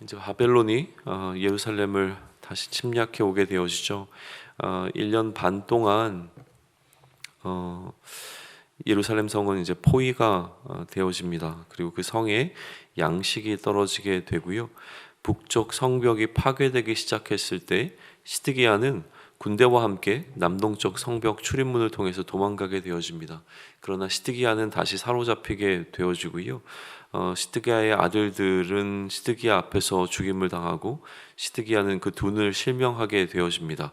이제 바벨론이 예루살렘을 다시 침략해 오게 되어지죠. 1년 반 동안 예루살렘 성은 이제 포위가 되어집니다. 그리고 그 성에 양식이 떨어지게 되고요. 북쪽 성벽이 파괴되기 시작했을 때 시드기야는 군대와 함께 남동쪽 성벽 출입문을 통해서 도망가게 되어집니다. 그러나 시드기야는 다시 사로잡히게 되어지고요. 시드기야의 아들들은 시드기야 앞에서 죽임을 당하고 시드기야는 그 눈을 실명하게 되어집니다.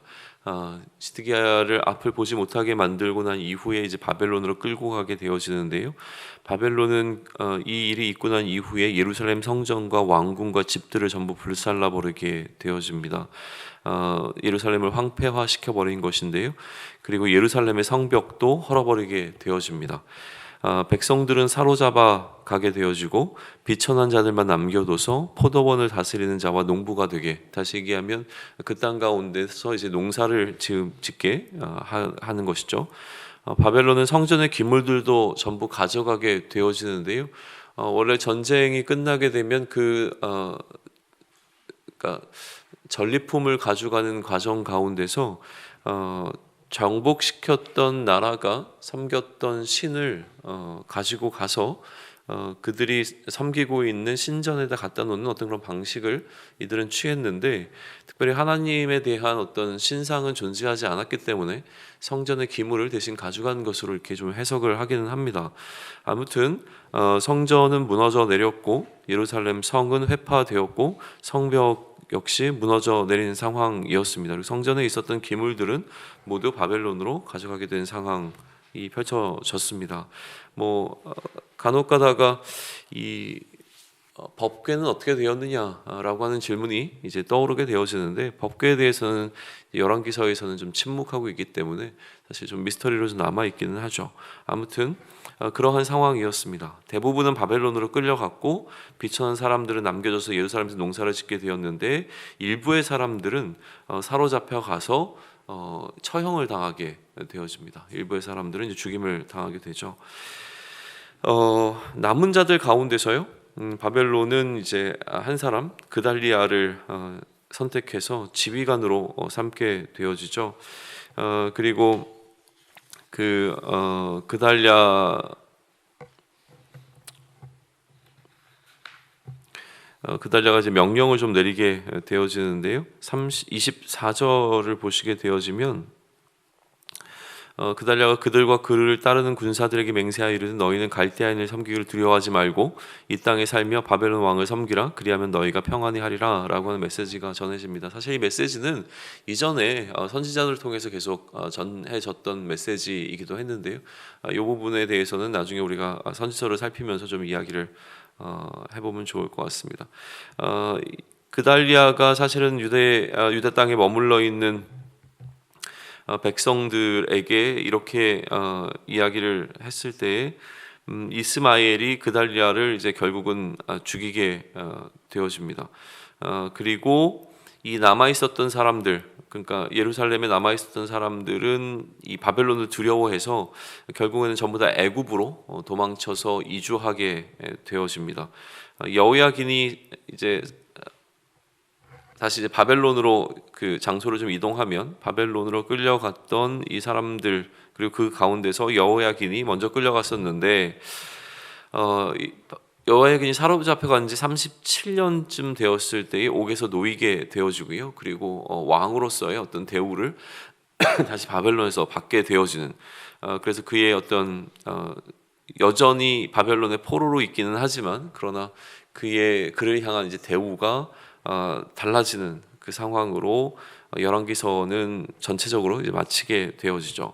시드기야를 앞을 보지 못하게 만들고 난 이후에 이제 바벨론으로 끌고 가게 되어지는데요. 바벨론은 이 일이 있고 난 이후에 예루살렘 성전과 왕궁과 집들을 전부 불살라 버리게 되어집니다. 예루살렘을 황폐화시켜 버린 것인데요. 그리고 예루살렘의 성벽도 헐어버리게 되어집니다. 백성들은 사로잡아 가게 되어지고 비천한 자들만 남겨둬서 포도원을 다스리는 자와 농부가 되게, 다시 얘기하면 그 땅 가운데서 이제 농사를 짓게 하는 것이죠. 바벨론은 성전의 기물들도 전부 가져가게 되어지는데요. 원래 전쟁이 끝나게 되면 그러니까 전리품을 가져가는 과정 가운데서 정복시켰던 나라가 섬겼던 신을 가지고 가서 그들이 섬기고 있는 신전에다 갖다 놓는 어떤 그런 방식을 이들은 취했는데, 특별히 하나님에 대한 어떤 신상은 존재하지 않았기 때문에 성전의 기물을 대신 가져간 것으로 이렇게 좀 해석을 하기는 합니다. 아무튼 성전은 무너져 내렸고 예루살렘 성은 회파되었고 성벽 역시 무너져 내린 상황이었습니다. 그리고 성전에 있었던 기물들은 모두 바벨론으로 가져가게 된 상황이 펼쳐졌습니다. 간혹가다가 이 법궤는 어떻게 되었느냐라고 하는 질문이 이제 떠오르게 되어지는데, 법궤에 대해서는 열왕기서에서는 좀 침묵하고 있기 때문에 사실 좀 미스터리로 좀 남아 있기는 하죠. 아무튼 그러한 상황이었습니다. 대부분은 바벨론으로 끌려갔고 비천한 사람들은 남겨져서 예루살렘에서 농사를 짓게 되었는데, 일부의 사람들은 사로잡혀 가서 처형을 당하게 되어집니다. 일부의 사람들은 이제 죽임을 당하게 되죠. 남은 자들 가운데서요, 바벨론은 이제 한 사람 그달리아를 선택해서 지휘관으로 삼게 되어지죠. 그리고 그달리아가 이제 명령을 좀 내리게 되어지는데요. 24절을 보시게 되어지면 그달리아가 그들과 그를 따르는 군사들에게 맹세하여 이르되 너희는 갈대아인을 섬기기를 두려워하지 말고 이 땅에 살며 바벨론 왕을 섬기라, 그리하면 너희가 평안히 하리라 라고 하는 메시지가 전해집니다. 사실 이 메시지는 이전에 선지자들을 통해서 계속 전해졌던 메시지이기도 했는데요. 이 부분에 대해서는 나중에 우리가 선지서를 살피면서 좀 이야기를 해보면 좋을 것 같습니다. 그달리아가 사실은 유대 땅에 머물러 있는 백성들에게 이렇게 이야기를 했을 때 이스마엘이 그달리아를 이제 결국은 죽이게 되어집니다. 그리고 이 남아 있었던 사람들, 그러니까 예루살렘에 남아 있었던 사람들은 이 바벨론을 두려워해서 결국에는 전부 다 애굽으로 도망쳐서 이주하게 되어집니다. 여호야긴이 이제 다시 이제 바벨론으로 그 장소를 좀 이동하면 바벨론으로 끌려갔던 이 사람들, 그리고 그 가운데서 여호야긴이 먼저 끌려갔었는데 여호야긴이 사로잡혀간 지 37년쯤 되었을 때에 옥에서 놓이게 되어지고요. 그리고 왕으로서의 어떤 대우를 다시 바벨론에서 받게 되어지는, 그래서 그의 어떤 여전히 바벨론의 포로로 있기는 하지만 그러나 그를 향한 이제 대우가 달라지는 그 상황으로 열왕기서는 전체적으로 이제 마치게 되어지죠.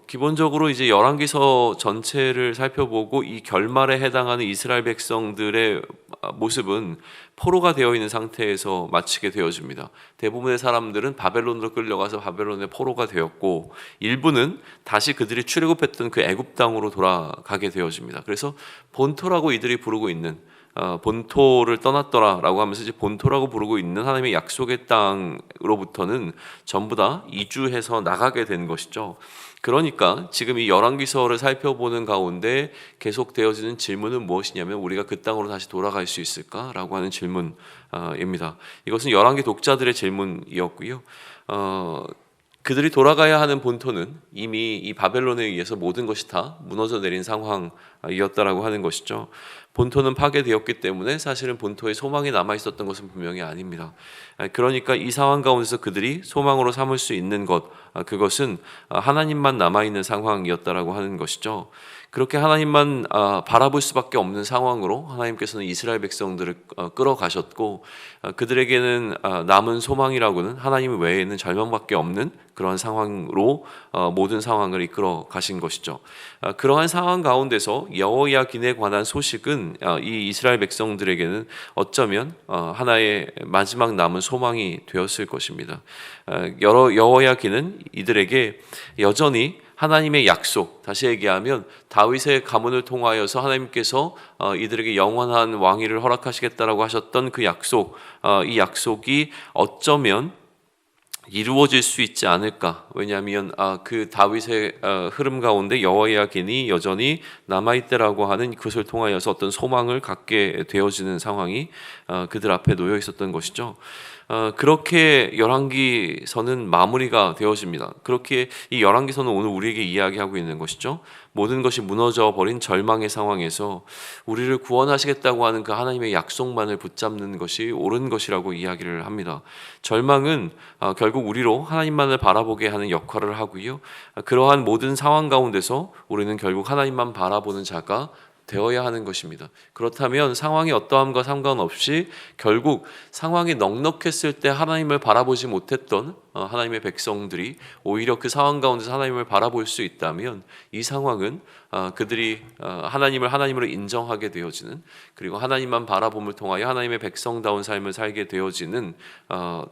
기본적으로 이제 열왕기서 전체를 살펴보고 이 결말에 해당하는 이스라엘 백성들의 모습은 포로가 되어 있는 상태에서 마치게 되어집니다. 대부분의 사람들은 바벨론으로 끌려가서 바벨론의 포로가 되었고, 일부는 다시 그들이 출애굽했던 그 애굽 땅으로 돌아가게 되어집니다. 그래서 본토라고 이들이 부르고 있는, 본토를 떠났더라라고 하면서 이제 본토라고 부르고 있는 하나님의 약속의 땅으로부터는 전부 다 이주해서 나가게 된 것이죠. 그러니까 지금 이 열왕기서를 살펴보는 가운데 계속되어지는 질문은 무엇이냐면 우리가 그 땅으로 다시 돌아갈 수 있을까라고 하는 질문입니다. 이것은 열왕기 독자들의 질문이었고요. 그들이 돌아가야 하는 본토는 이미 이 바벨론에 의해서 모든 것이 다 무너져 내린 상황이었다라고 하는 것이죠. 본토는 파괴되었기 때문에 사실은 본토에 소망이 남아 있었던 것은 분명히 아닙니다. 그러니까 이 상황 가운데서 그들이 소망으로 삼을 수 있는 것, 그것은 하나님만 남아 있는 상황이었다라고 하는 것이죠. 그렇게 하나님만 바라볼 수밖에 없는 상황으로 하나님께서는 이스라엘 백성들을 끌어가셨고, 그들에게는 남은 소망이라고는 하나님 외에는 절망밖에 없는 그런 상황으로 모든 상황을 이끌어 가신 것이죠. 그러한 상황 가운데서 여호야긴에 관한 소식은 이 이스라엘 백성들에게는 어쩌면 하나의 마지막 남은 소망이 되었을 것입니다. 여호야긴은 이들에게 여전히 하나님의 약속, 다시 얘기하면 다윗의 가문을 통하여서 하나님께서 이들에게 영원한 왕위를 허락하시겠다라고 하셨던 그 약속, 이 약속이 어쩌면 이루어질 수 있지 않을까. 왜냐하면 그 다윗의 흐름 가운데 여호야긴이 여전히 남아있다라고 하는 그것을 통하여서 어떤 소망을 갖게 되어지는 상황이 그들 앞에 놓여 있었던 것이죠. 그렇게 열왕기서는 마무리가 되어집니다. 그렇게 이 열왕기서는 오늘 우리에게 이야기하고 있는 것이죠. 모든 것이 무너져 버린 절망의 상황에서 우리를 구원하시겠다고 하는 그 하나님의 약속만을 붙잡는 것이 옳은 것이라고 이야기를 합니다. 절망은 결국 우리로 하나님만을 바라보게 하는 역할을 하고요. 그러한 모든 상황 가운데서 우리는 결국 하나님만 바라보는 자가 되어야 하는 것입니다. 그렇다면 상황이 어떠함과 상관없이 결국 상황이 넉넉했을 때 하나님을 바라보지 못했던 하나님의 백성들이 오히려 그 상황 가운데서 하나님을 바라볼 수 있다면 이 상황은 그들이 하나님을 하나님으로 인정하게 되어지는, 그리고 하나님만 바라봄을 통하여 하나님의 백성다운 삶을 살게 되어지는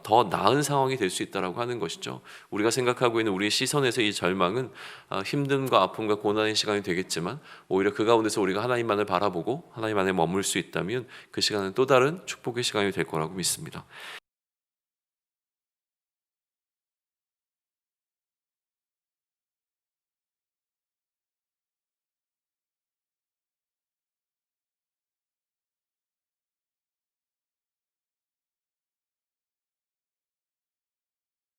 더 나은 상황이 될 수 있다라고 하는 것이죠. 우리가 생각하고 있는 우리의 시선에서 이 절망은 힘듦과 아픔과 고난의 시간이 되겠지만 오히려 그 가운데서 우리가 하나님만을 바라보고 하나님 안에 머물 수 있다면 그 시간은 또 다른 축복의 시간이 될 거라고 믿습니다.